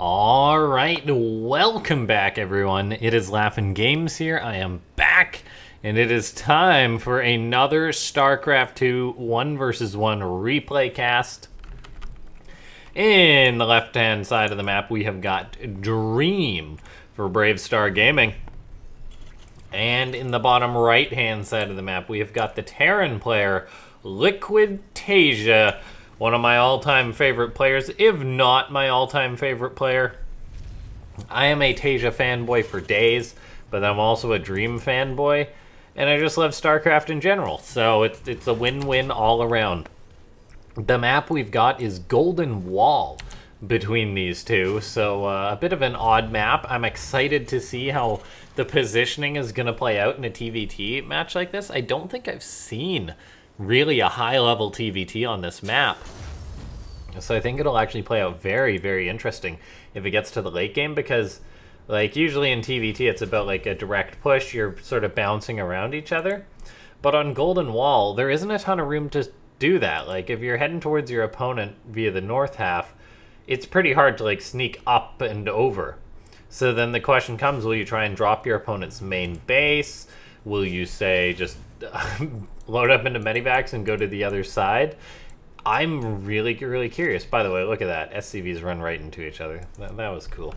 Alright, welcome back everyone. It is LaughNgamez here. I am back, and it is time for another Starcraft 2 1 vs 1 replay cast. In the left-hand side of the map, we have got Dream for Brave Star Gaming. And in the bottom right-hand side of the map, we have got the Terran player, Liquid TaeJa, one of my all-time favorite players, if not my all-time favorite player. I am a TaeJa fanboy for days, but I'm also a Dream fanboy, and I just love StarCraft in general, so it's a win-win all around. The map we've got is Golden Wall between these two, so a bit of an odd map. I'm excited to see how the positioning is going to play out in a TVT match like this. I don't think I've seen really a high-level TVT on this map, so I think it'll actually play out very, very interesting if it gets to the late game, because like usually in TVT it's about like a direct push, you're sort of bouncing around each other, but on Golden Wall there isn't a ton of room to do that. Like if you're heading towards your opponent via the north half, it's pretty hard to like sneak up and over. So then the question comes, will you try and drop your opponent's main base? Will you say just load up into medivacs and go to the other side? I'm really, really curious. By the way, look at that. SCVs run right into each other. That was cool.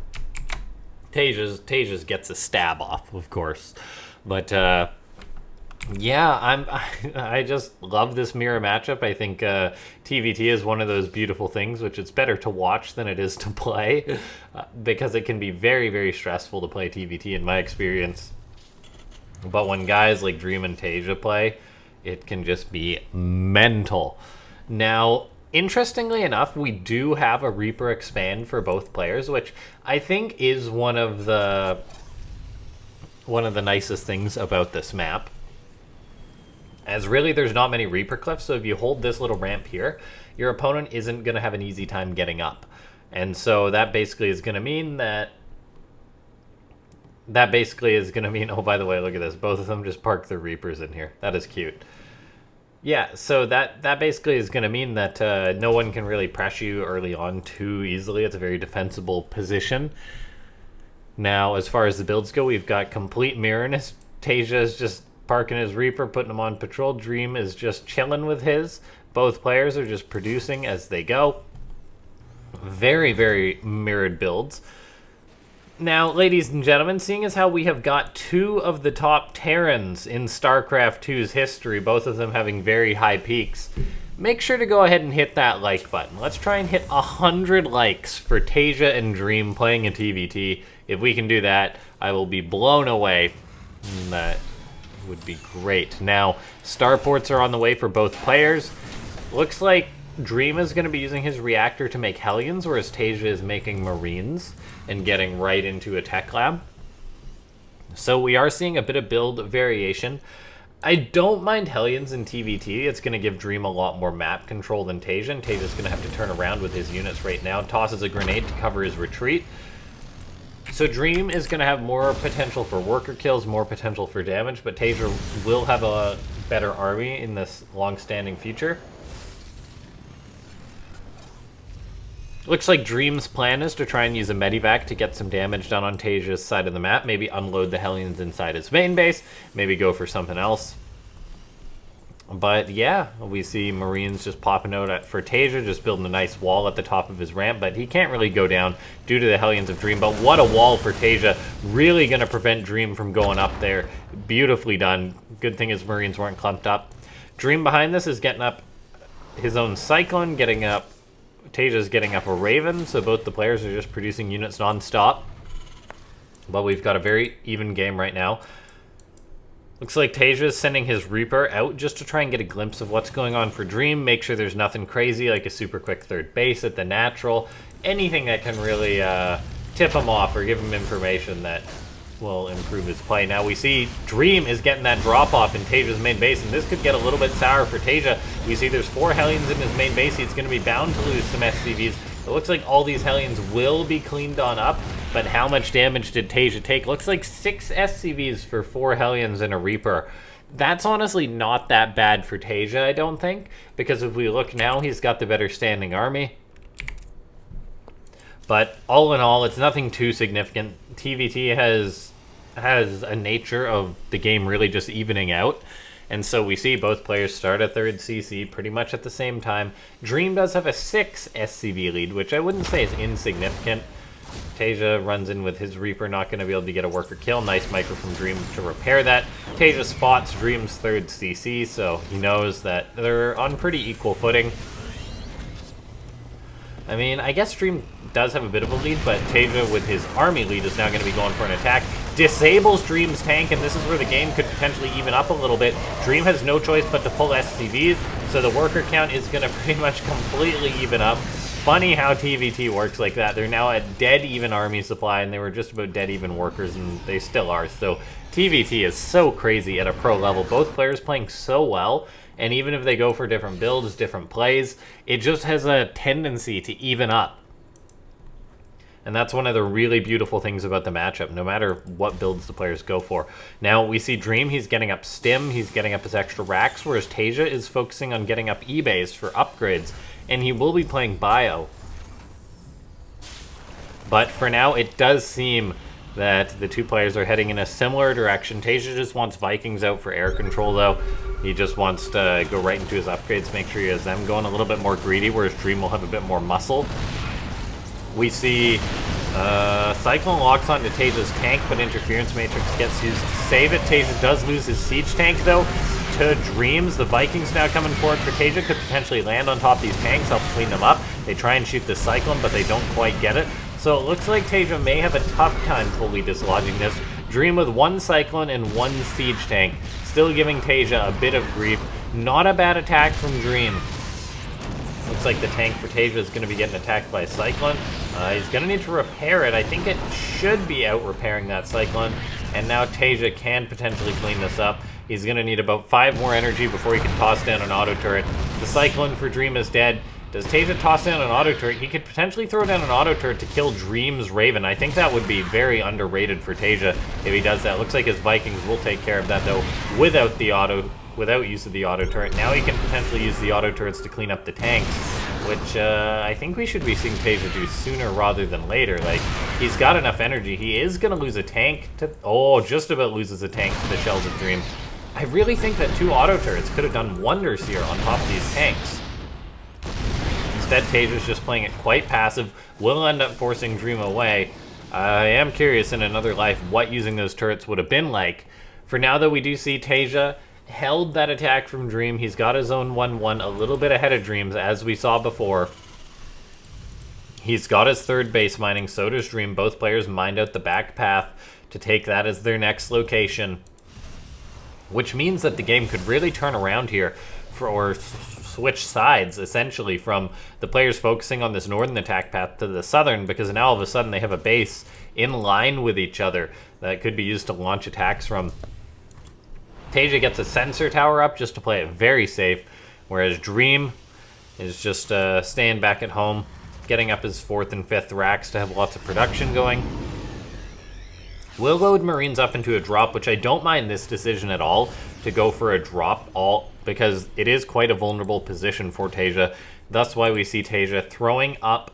TaeJa's gets a stab off, of course. But yeah, I just love this mirror matchup. I think TVT is one of those beautiful things, which it's better to watch than it is to play, because it can be very, very stressful to play TVT in my experience. But when guys like Dream and TaeJa play, it can just be mental. Now, interestingly enough, we do have a Reaper expand for both players, which I think is one of the nicest things about this map. As really there's not many Reaper cliffs, so if you hold this little ramp here, your opponent isn't going to have an easy time getting up. And so that basically is going to mean oh, by the way, look at this. Both of them just parked their Reapers in here. That is cute. Yeah, so that basically is going to mean that no one can really press you early on too easily. It's a very defensible position. Now, as far as the builds go, we've got complete mirrorness. TaeJa is just parking his Reaper, putting him on patrol. Dream is just chilling with his. Both players are just producing as they go. Very, very mirrored builds. Now, ladies and gentlemen, seeing as how we have got two of the top Terrans in StarCraft 2's history, both of them having very high peaks, make sure to go ahead and hit that like button. Let's try and hit 100 likes for TaeJa and Dream playing a TVT. If we can do that, I will be blown away. That would be great. Now, starports are on the way for both players. Looks like Dream is going to be using his reactor to make Hellions, whereas TaeJa is making Marines and getting right into a tech lab. So we are seeing a bit of build variation. I don't mind Hellions in TVT. It's going to give Dream a lot more map control than TaeJa, and TaeJa's going to have to turn around with his units right now. Tosses a grenade to cover his retreat. So Dream is going to have more potential for worker kills, more potential for damage, but TaeJa will have a better army in this long-standing future. Looks like Dream's plan is to try and use a medivac to get some damage done on TaeJa's side of the map. Maybe unload the Hellions inside his main base. Maybe go for something else. But yeah, we see Marines just popping out for TaeJa, just building a nice wall at the top of his ramp. But he can't really go down due to the Hellions of Dream. But what a wall for TaeJa. Really going to prevent Dream from going up there. Beautifully done. Good thing his Marines weren't clumped up. Dream behind this is getting up his own Cyclone, getting up TaeJa's getting up a Raven, so both the players are just producing units non-stop. But we've got a very even game right now. Looks like TaeJa's sending his Reaper out just to try and get a glimpse of what's going on for Dream. Make sure there's nothing crazy, like a super quick third base at the natural. Anything that can really tip him off or give him information that will improve his play. Now we see Dream is getting that drop-off in TaeJa's main base, and this could get a little bit sour for TaeJa. We see there's 4 Hellions in his main base. He's going to be bound to lose some SCVs. It looks like all these Hellions will be cleaned on up, but how much damage did TaeJa take? Looks like 6 SCVs for 4 Hellions and a Reaper. That's honestly not that bad for TaeJa, I don't think, because if we look now, he's got the better standing army. But all in all, it's nothing too significant. TVT has a nature of the game really just evening out. And so we see both players start a third CC pretty much at the same time. Dream does have a 6 SCV lead, which I wouldn't say is insignificant. TaeJa runs in with his Reaper, not going to be able to get a worker kill. Nice micro from Dream to repair that. TaeJa spots Dream's third CC, so he knows that they're on pretty equal footing. I mean, I guess Dream does have a bit of a lead, but TaeJa with his army lead is now going to be going for an attack. Disables Dream's tank, and this is where the game could potentially even up a little bit. Dream has no choice but to pull SCVs, so the worker count is going to pretty much completely even up. Funny how TVT works like that. They're now at dead even army supply, and they were just about dead even workers, and they still are. So TVT is so crazy at a pro level. Both players playing so well, and even if they go for different builds, different plays, it just has a tendency to even up. And that's one of the really beautiful things about the matchup, no matter what builds the players go for. Now, we see Dream, he's getting up Stim, he's getting up his extra racks, whereas TaeJa is focusing on getting up eBays for upgrades, and he will be playing Bio. But for now, it does seem that the two players are heading in a similar direction. TaeJa just wants Vikings out for air control, though. He just wants to go right into his upgrades, make sure he has them going a little bit more greedy, whereas Dream will have a bit more muscle. We see Cyclone locks onto TaeJa's tank, but Interference Matrix gets used to save it. TaeJa does lose his siege tank, though, to Dreams. The Vikings now coming forward for TaeJa could potentially land on top of these tanks, help clean them up. They try and shoot the Cyclone, but they don't quite get it. So it looks like TaeJa may have a tough time fully dislodging this. Dream with 1 Cyclone and 1 siege tank, still giving TaeJa a bit of grief. Not a bad attack from Dream. Looks like the tank for TaeJa is going to be getting attacked by a Cyclone. He's going to need to repair it. I think it should be out repairing that Cyclone. And now TaeJa can potentially clean this up. He's going to need about 5 more energy before he can toss down an auto turret. The Cyclone for Dream is dead. Does TaeJa toss down an auto turret? He could potentially throw down an auto turret to kill Dream's Raven. I think that would be very underrated for TaeJa if he does that. Looks like his Vikings will take care of that, though, without use of the auto turret. Now he can potentially use the auto turrets to clean up the tanks, which I think we should be seeing TaeJa do sooner rather than later. Like, he's got enough energy. He is going to lose a tank to... Oh, just about loses a tank to the Shells of Dream. I really think that 2 auto turrets could have done wonders here on top of these tanks. Instead, TaeJa's just playing it quite passive, will end up forcing Dream away. I am curious in another life what using those turrets would have been like. For now, though, we do see TaeJa held that attack from Dream. He's got his own 1-1, a little bit ahead of Dream's, as we saw before. He's got his 3rd base mining, so does Dream. Both players mined out the back path to take that as their next location, which means that the game could really turn around here or switch sides, essentially, from the players focusing on this northern attack path to the southern, because now all of a sudden they have a base in line with each other that could be used to launch attacks from. TaeJa gets a sensor tower up just to play it very safe, whereas Dream is just staying back at home, getting up his 4th and 5th racks to have lots of production going. We'll load Marines up into a drop, which I don't mind this decision at all, to go for a drop, because it is quite a vulnerable position for TaeJa. That's why we see TaeJa throwing up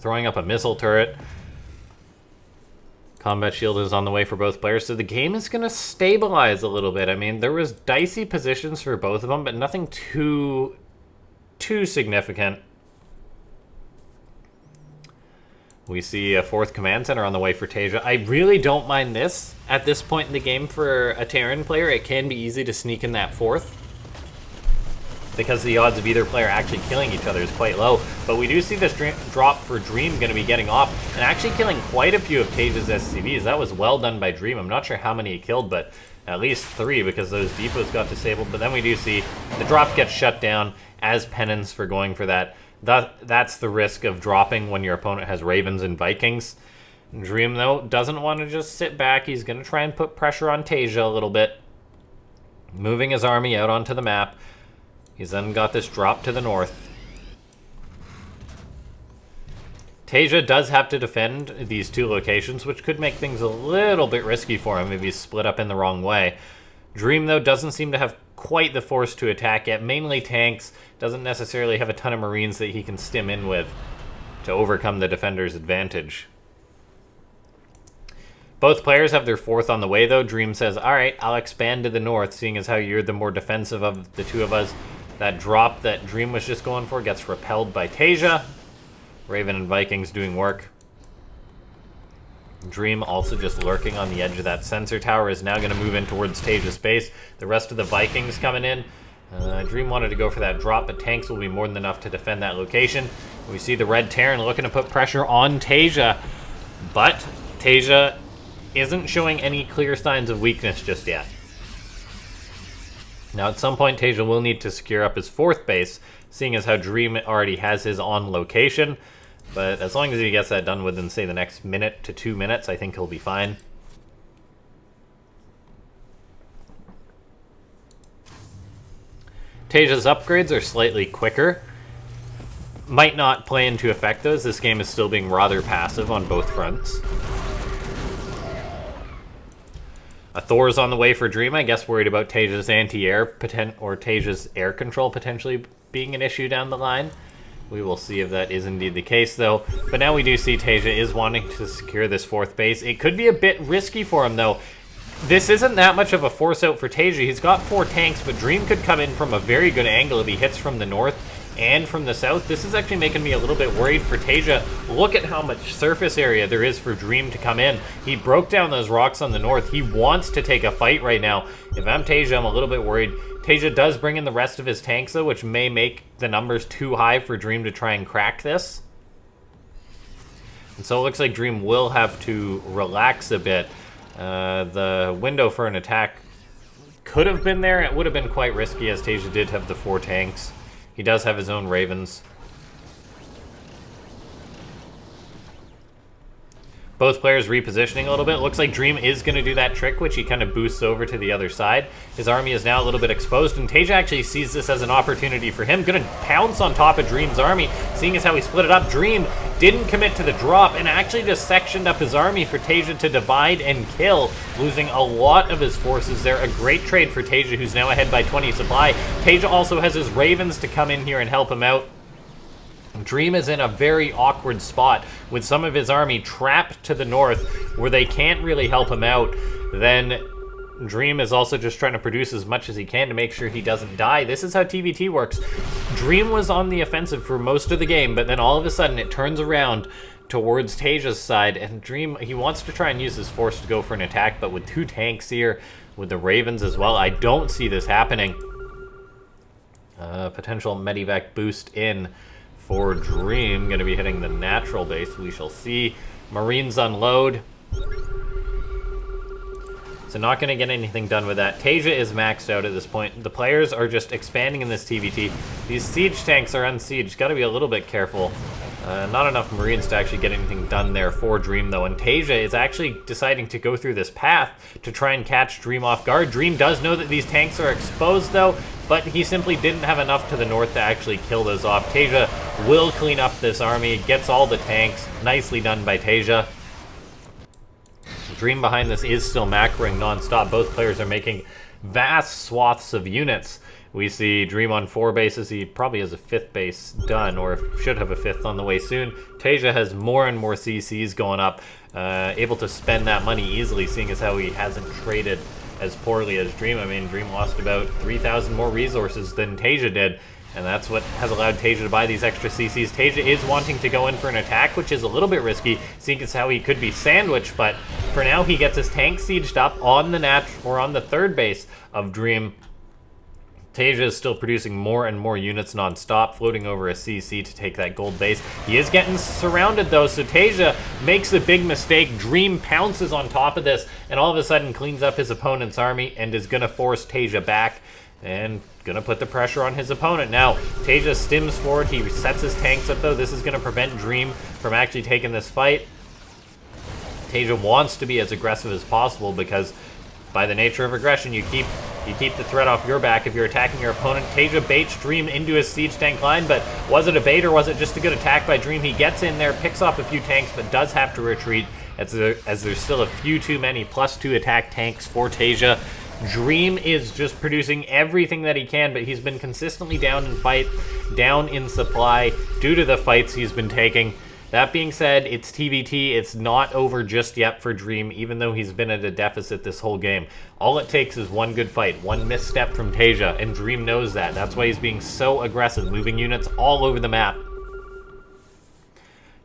a missile turret. Combat shield is on the way for both players, so the game is going to stabilize a little bit. I mean, there was dicey positions for both of them, but nothing too significant. We see a 4th command center on the way for TaeJa. I really don't mind this at this point in the game for a Terran player. It can be easy to sneak in that 4th, because the odds of either player actually killing each other is quite low. But we do see this drop for Dream going to be getting off, and actually killing quite a few of TaeJa's SCVs. That was well done by Dream. I'm not sure how many he killed, but at least 3, because those depots got disabled. But then we do see the drop gets shut down as penance for going for that. That's the risk of dropping when your opponent has Ravens and Vikings. Dream, though, doesn't want to just sit back. He's going to try and put pressure on TaeJa a little bit, moving his army out onto the map. He's then got this drop to the north. TaeJa does have to defend these 2 locations, which could make things a little bit risky for him if he's split up in the wrong way. Dream, though, doesn't seem to have quite the force to attack yet. Mainly tanks, doesn't necessarily have a ton of Marines that he can stim in with. to overcome the defender's advantage. Both players have their fourth on the way, though. Dream says, all right, I'll expand to the north, seeing as how you're the more defensive of the two of us. That drop that Dream was just going for gets repelled by TaeJa. Raven and Vikings doing work. Dream also just lurking on the edge of that sensor tower is now going to move in towards TaeJa's base. The rest of the Vikings coming in. Dream wanted to go for that drop, but tanks will be more than enough to defend that location. We see the Red Terran looking to put pressure on TaeJa, but TaeJa isn't showing any clear signs of weakness just yet. Now, at some point, TaeJa will need to secure up his fourth base, seeing as how Dream already has his on location. But as long as he gets that done within, say, the next minute to 2 minutes, I think he'll be fine. TaeJa's upgrades are slightly quicker. Might not play into effect, though, as this game is still being rather passive on both fronts. A Thor's on the way for Dream, I guess worried about TaeJa's anti-air or TaeJa's air control potentially being an issue down the line. We will see if that is indeed the case, though. But now we do see TaeJa is wanting to secure this fourth base. It could be a bit risky for him, though. This isn't that much of a force out for TaeJa. He's got 4 tanks, but Dream could come in from a very good angle if he hits from the north and from the south. This is actually making me a little bit worried for TaeJa. Look at how much surface area there is for Dream to come in. He broke down those rocks on the north. He wants to take a fight right now. If I'm TaeJa, I'm a little bit worried. TaeJa does bring in the rest of his tanks, though, which may make the numbers too high for Dream to try and crack this. And so it looks like Dream will have to relax a bit. The window for an attack could have been there. It would have been quite risky, as TaeJa did have the 4 tanks. He does have his own Ravens. Both players repositioning a little bit. Looks like Dream is going to do that trick, which he kind of boosts over to the other side. His army is now a little bit exposed, and TaeJa actually sees this as an opportunity for him. Going to pounce on top of Dream's army, seeing as how he split it up. Dream didn't commit to the drop, and actually just sectioned up his army for TaeJa to divide and kill, losing a lot of his forces there. A great trade for TaeJa, who's now ahead by 20 supply. TaeJa also has his Ravens to come in here and help him out. Dream is in a very awkward spot with some of his army trapped to the north where they can't really help him out. Then Dream is also just trying to produce as much as he can to make sure he doesn't die. This is how TVT works. Dream was on the offensive for most of the game, but then all of a sudden it turns around towards TaeJa's side, and Dream, he wants to try and use his force to go for an attack, but with 2 tanks here, with the Ravens as well, I don't see this happening. Potential Medivac boost in for Dream, going to be hitting the natural base. We shall see. Marines unload. So not going to get anything done with that. TaeJa is maxed out at this point. The players are just expanding in this TVT. These siege tanks are unsieged. Got to be a little bit careful. Not enough Marines to actually get anything done there for Dream, though. And TaeJa is actually deciding to go through this path to try and catch Dream off guard. Dream does know that these tanks are exposed, though, but he simply didn't have enough to the north to actually kill those off. TaeJa will clean up this army, gets all the tanks. Nicely done by TaeJa. Dream behind this is still macroing non-stop. Both players are making vast swaths of units. We see Dream on 4 bases. He probably has a 5th base done, or should have a 5th on the way soon. TaeJa has more and more CCs going up, able to spend that money easily, seeing as how he hasn't traded as poorly as Dream. I mean, Dream lost about 3,000 more resources than TaeJa did, and that's what has allowed TaeJa to buy these extra CCs. TaeJa is wanting to go in for an attack, which is a little bit risky, seeing as how he could be sandwiched, but for now he gets his tank sieged up on the on the 3rd base of Dream. TaeJa is still producing more and more units non-stop, floating over a CC to take that gold base. He is getting surrounded, though, so TaeJa makes a big mistake. Dream pounces on top of this, and all of a sudden cleans up his opponent's army and is going to force TaeJa back and going to put the pressure on his opponent. Now, TaeJa stims forward. He sets his tanks up, though. This is going to prevent Dream from actually taking this fight. TaeJa wants to be as aggressive as possible because by the nature of aggression, you keep the threat off your back if you're attacking your opponent. TaeJa baits Dream into his siege tank line, but was it a bait or was it just a good attack by Dream? He gets in there, picks off a few tanks, but does have to retreat as there's still a few too many +2 attack tanks for TaeJa. Dream is just producing everything that he can, but he's been consistently down in supply due to the fights he's been taking. That being said, it's TBT. It's not over just yet for Dream, even though he's been at a deficit this whole game. All it takes is one good fight, one misstep from TaeJa, and Dream knows that. That's why he's being so aggressive, moving units all over the map.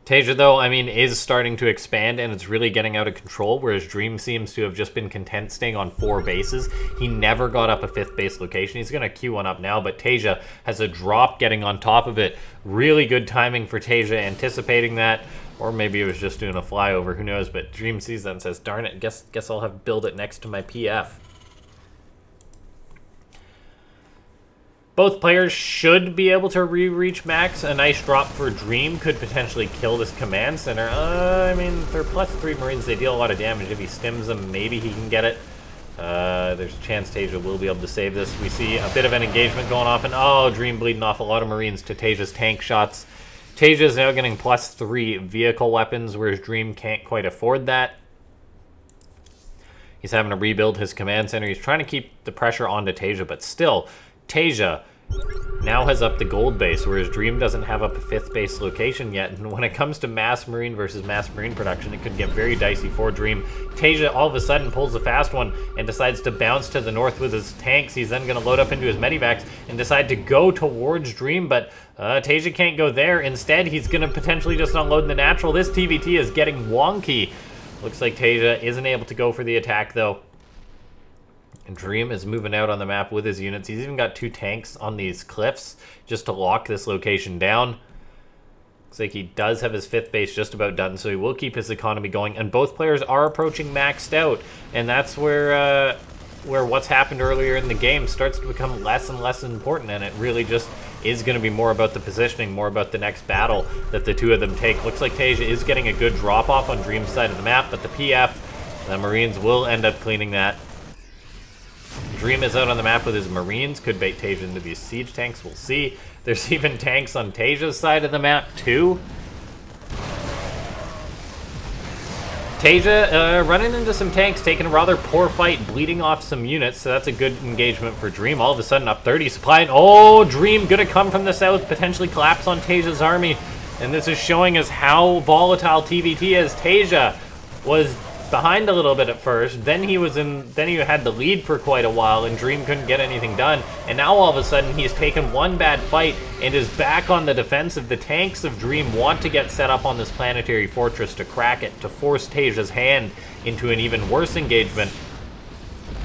TaeJa, though, I mean, is starting to expand, and it's really getting out of control, whereas Dream seems to have just been content staying on 4 bases. He never got up a 5th base location. He's going to queue one up now, but TaeJa has a drop getting on top of it. Really good timing for TaeJa, anticipating that, or maybe it was just doing a flyover, who knows, but Dream sees that and says, darn it, guess I'll have to build it next to my PF. Both players should be able to re-reach max. A nice drop for Dream could potentially kill this command center. I mean, they're +3 Marines. They deal a lot of damage. If he stims them, maybe he can get it. There's a chance TaeJa will be able to save this. We see a bit of an engagement going off, and oh, Dream bleeding off a lot of Marines to TaeJa's tank shots. TaeJa is now getting +3 vehicle weapons, whereas Dream can't quite afford that. He's having to rebuild his command center. He's trying to keep the pressure onto TaeJa, but still, TaeJa now has up the gold base, whereas Dream doesn't have up a 5th base location yet. And when it comes to mass Marine versus mass Marine production, it could get very dicey for Dream. TaeJa all of a sudden pulls the fast one and decides to bounce to the north with his tanks. He's then going to load up into his medivacs and decide to go towards Dream, but TaeJa can't go there. Instead, he's going to potentially just unload the natural. This TVT is getting wonky. Looks like TaeJa isn't able to go for the attack, though. Dream is moving out on the map with his units. He's even got 2 tanks on these cliffs just to lock this location down. Looks like he does have his 5th base just about done, so he will keep his economy going. And both players are approaching maxed out, and that's where what's happened earlier in the game starts to become less and less important, and it really just is going to be more about the positioning, more about the next battle that the two of them take. Looks like TaeJa is getting a good drop-off on Dream's side of the map, but the PF, the Marines will end up cleaning that. Dream is out on the map with his Marines. Could bait TaeJa into these siege tanks. We'll see. There's even tanks on TaeJa's side of the map, too. TaeJa running into some tanks, taking a rather poor fight, bleeding off some units, so that's a good engagement for Dream. All of a sudden, up 30 supply, and oh, Dream gonna come from the south, potentially collapse on TaeJa's army, and this is showing us how volatile TVT is. TaeJa was behind a little bit at first, then he had the lead for quite a while, and Dream couldn't get anything done, and now all of a sudden he's taken one bad fight and is back on the defensive. The tanks of Dream want to get set up on this planetary fortress to crack it, to force TaeJa's hand into an even worse engagement.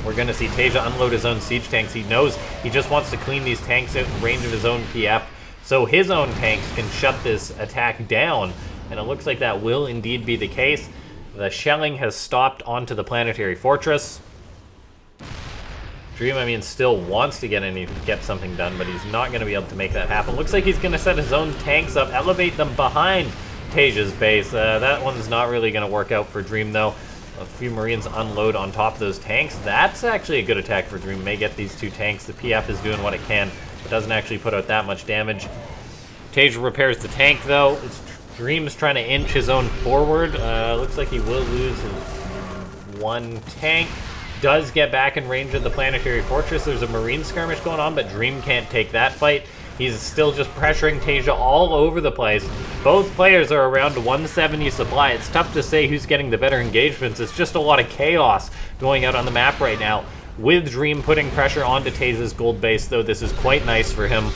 We're going to see TaeJa unload his own siege tanks. He knows he just wants to clean these tanks out in range of his own PF, so his own tanks can shut this attack down, and it looks like that will indeed be the case. The shelling has stopped onto the planetary fortress. Dream, I mean, still wants to get something done, but he's not going to be able to make that happen. Looks like he's going to set his own tanks up, elevate them behind TaeJa's base. That one's not really going to work out for Dream, though. A few Marines unload on top of those tanks. That's actually a good attack for Dream. May get these 2 tanks. The PF is doing what it can, but doesn't actually put out that much damage. TaeJa repairs the tank, though. Dream's trying to inch his own forward. Looks like he will lose his 1 tank. Does get back in range of the planetary fortress. There's a Marine skirmish going on, but Dream can't take that fight. He's still just pressuring TaeJa all over the place. Both players are around 170 supply. It's tough to say who's getting the better engagements. It's just a lot of chaos going out on the map right now. With Dream putting pressure onto TaeJa's gold base, though, this is quite nice for him.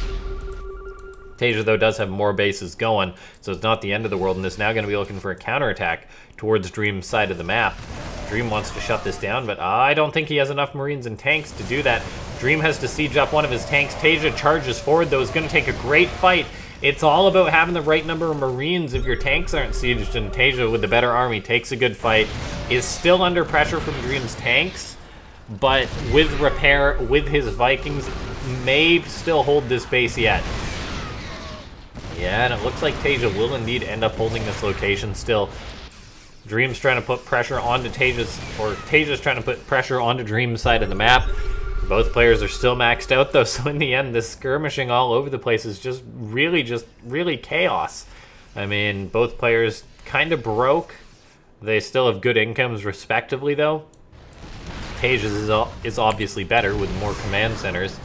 TaeJa, though, does have more bases going, so it's not the end of the world, and is now going to be looking for a counterattack towards Dream's side of the map. Dream wants to shut this down, but I don't think he has enough Marines and tanks to do that. Dream has to siege up one of his tanks. TaeJa charges forward, though, is going to take a great fight. It's all about having the right number of Marines if your tanks aren't sieged, and TaeJa, with the better army, takes a good fight. Is still under pressure from Dream's tanks, but with repair, with his Vikings, may still hold this base yet. Yeah, and it looks like TaeJa will indeed end up holding this location still. Dream's trying to put pressure onto TaeJa's trying to put pressure onto Dream's side of the map. Both players are still maxed out, though, so in the end, this skirmishing all over the place is just really chaos. I mean, both players kind of broke. They still have good incomes, respectively, though. TaeJa's is obviously better with more command centers,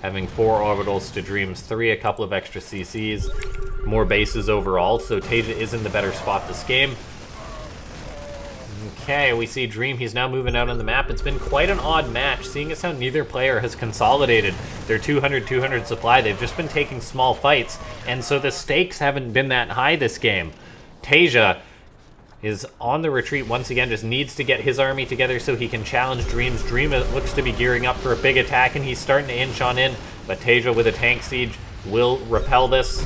having 4 orbitals to Dream's 3, a couple of extra CCs. more bases overall, so TaeJa is in the better spot this game. Okay, we see Dream. He's now moving out on the map. It's been quite an odd match, seeing as how neither player has consolidated their 200-200 supply. They've just been taking small fights, and so the stakes haven't been that high this game. TaeJa is on the retreat once again, just needs to get his army together so he can challenge Dream's. Dream looks to be gearing up for a big attack, and he's starting to inch on in, but TaeJa with a tank siege will repel this.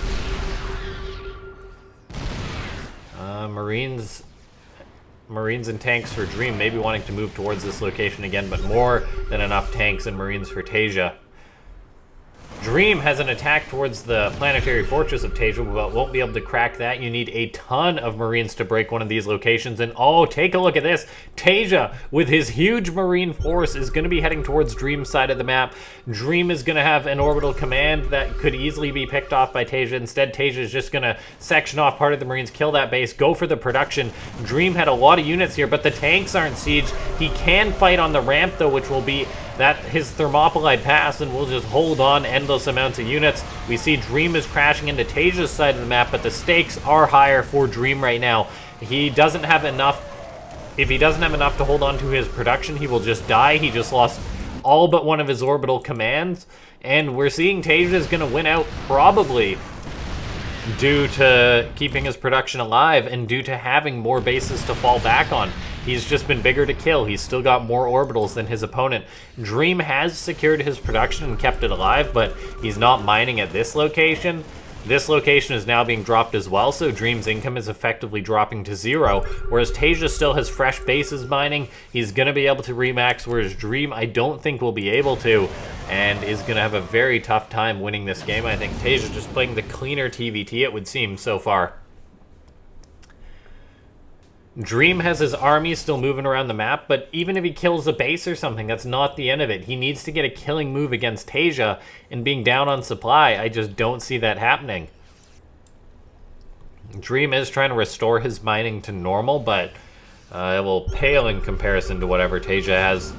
Marines and tanks for Dream, maybe wanting to move towards this location again, but more than enough tanks and Marines for TaeJa. Dream has an attack towards the planetary fortress of TaeJa, but won't be able to crack that. You need a ton of Marines to break one of these locations, and oh, take a look at this. TaeJa, with his huge Marine force, is going to be heading towards Dream's side of the map. Dream is going to have an orbital command that could easily be picked off by TaeJa. Instead, TaeJa is just going to section off part of the Marines, kill that base, go for the production. Dream had a lot of units here, but the tanks aren't sieged. He can fight on the ramp, though, which will be that his Thermopylae pass, and will just hold on endless amounts of units. We see Dream is crashing into TaeJa's side of the map, but the stakes are higher for Dream right now. He doesn't have enough. If he doesn't have enough to hold on to his production, he will just die. He just lost all but one of his orbital commands, and we're seeing TaeJa is going to win out probably due to keeping his production alive and due to having more bases to fall back on. He's just been bigger to kill. He's still got more orbitals than his opponent. Dream has secured his production and kept it alive, but he's not mining at this location. This location is now being dropped as well, so Dream's income is effectively dropping to 0, whereas TaeJa still has fresh bases mining. He's going to be able to remax, whereas Dream I don't think will be able to, and is going to have a very tough time winning this game. I think TaeJa just playing the cleaner TVT, it would seem, so far. Dream has his army still moving around the map, but even if he kills a base or something, that's not the end of it. He needs to get a killing move against TaeJa, and being down on supply, I just don't see that happening. Dream is trying to restore his mining to normal, but it will pale in comparison to whatever TaeJa has.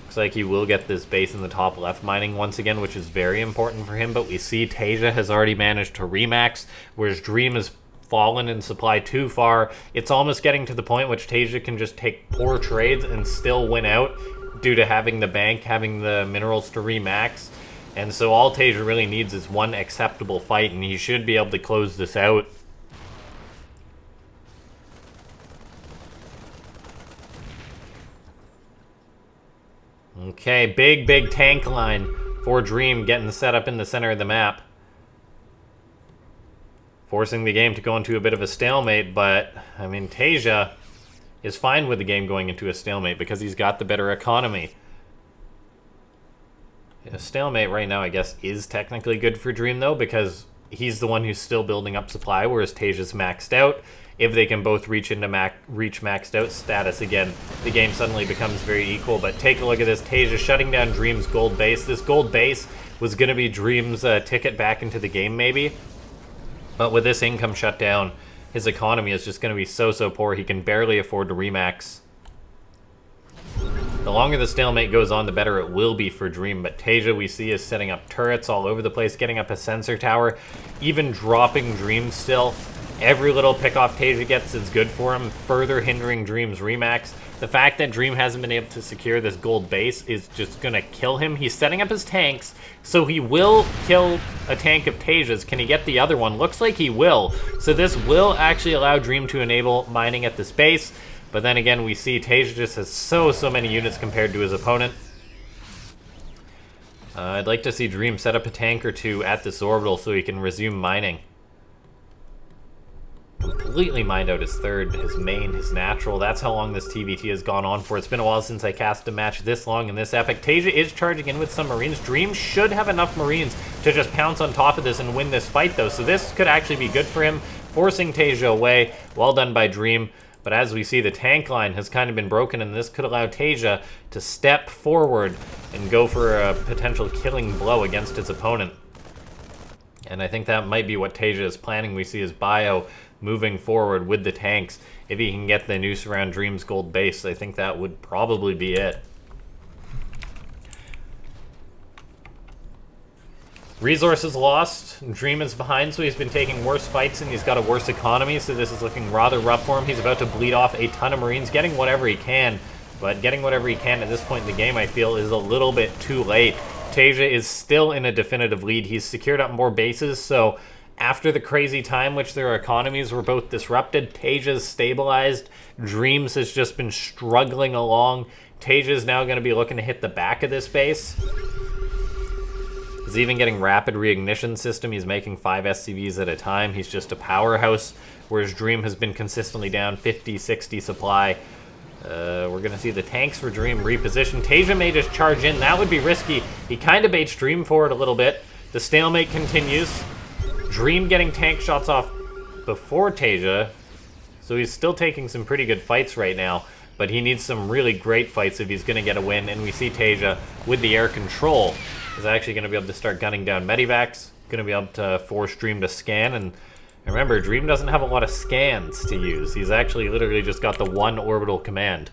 Looks like he will get this base in the top left mining once again, which is very important for him, but we see TaeJa has already managed to remax, whereas Dream is fallen in supply too far. It's almost getting to the point which TaeJa can just take poor trades and still win out due to having the bank, having the minerals to remax. And so all TaeJa really needs is one acceptable fight, and he should be able to close this out. Okay, big tank line for Dream getting set up in the center of the map, forcing the game to go into a bit of a stalemate. But I mean, TaeJa is fine with the game going into a stalemate because he's got the better economy. A stalemate right now, I guess, is technically good for Dream, though, because he's the one who's still building up supply, whereas TaeJa's maxed out. If they can both reach into maxed out status again, the game suddenly becomes very equal. But take a look at this. TaeJa shutting down Dream's gold base. This gold base was going to be Dream's ticket back into the game, maybe. But with this income shut down, his economy is just going to be so poor. He can barely afford to remax. The longer the stalemate goes on, the better it will be for Dream. But TaeJa, we see, is setting up turrets all over the place, getting up a sensor tower, even dropping Dream still. Every little pick off TaeJa gets is good for him, further hindering Dream's remax. The fact that Dream hasn't been able to secure this gold base is just going to kill him. He's setting up his tanks, so he will kill a tank of TaeJa's. Can he get the other one? Looks like he will. So this will actually allow Dream to enable mining at this base. But then again, we see TaeJa just has so many units compared to his opponent. I'd like to see Dream set up a tank or two at this orbital so he can resume mining. Completely mined out his third, his main, his natural. That's how long this TVT has gone on for. It's been a while since I cast a match this long in this epic. TaeJa is charging in with some Marines. Dream should have enough Marines to just pounce on top of this and win this fight, though. So this could actually be good for him, forcing TaeJa away. Well done by Dream. But as we see, the tank line has kind of been broken, and this could allow TaeJa to step forward and go for a potential killing blow against his opponent. And I think that might be what TaeJa is planning. We see his bio moving forward with the tanks. If he can get the noose around Dream's gold base, I think that would probably be it. Resources lost. Dream is behind, so he's been taking worse fights and he's got a worse economy, so this is looking rather rough for him. He's about to bleed off a ton of Marines, getting whatever he can, but getting whatever he can at this point in the game, I feel, is a little bit too late. TaeJa is still in a definitive lead. He's secured up more bases, so after the crazy time which their economies were both disrupted, TaeJa's stabilized. Dreams has just been struggling along. TaeJa is now going to be looking to hit the back of this base. He's even getting rapid reignition system. He's making 5 SCVs at a time. He's just a powerhouse, whereas Dream has been consistently down 50, 60 supply. We're going to see the tanks for Dream reposition. TaeJa may just charge in. That would be risky. He kind of baits Dream forward a little bit. The stalemate continues. Dream getting tank shots off before TaeJa, so he's still taking some pretty good fights right now, but he needs some really great fights if he's going to get a win, and we see TaeJa with the air control is actually going to be able to start gunning down medivacs, going to be able to force Dream to scan, and remember, Dream doesn't have a lot of scans to use. He's actually literally just got the one orbital command.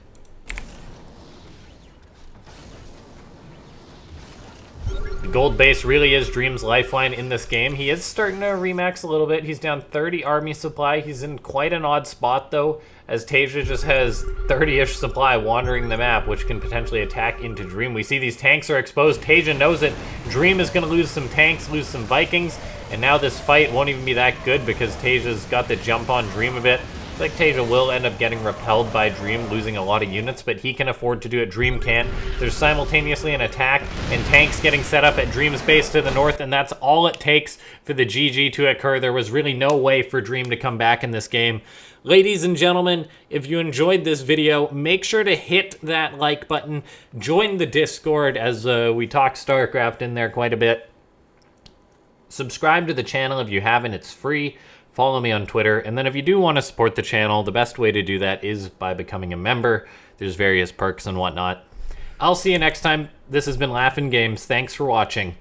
The gold base really is Dream's lifeline in this game. He is starting to remax a little bit. He's down 30 army supply. He's in quite an odd spot, though, as TaeJa just has 30-ish supply wandering the map, which can potentially attack into Dream. We see these tanks are exposed. TaeJa knows it. Dream is going to lose some tanks, lose some Vikings, and now this fight won't even be that good because TaeJa's got the jump on Dream a bit. It's like TaeJa will end up getting repelled by Dream, losing a lot of units, but he can afford to do it. Dream can't. There's simultaneously an attack and tanks getting set up at Dream's base to the north, and that's all it takes for the GG to occur. There was really no way for Dream to come back in this game. Ladies and gentlemen, if you enjoyed this video, make sure to hit that like button. Join the Discord, as we talk Starcraft in there quite a bit. Subscribe to the channel if you haven't. It's free. Follow me on Twitter, and then if you do want to support the channel, the best way to do that is by becoming a member. There's various perks and whatnot. I'll see you next time. This has been LaughNgamez. Thanks for watching.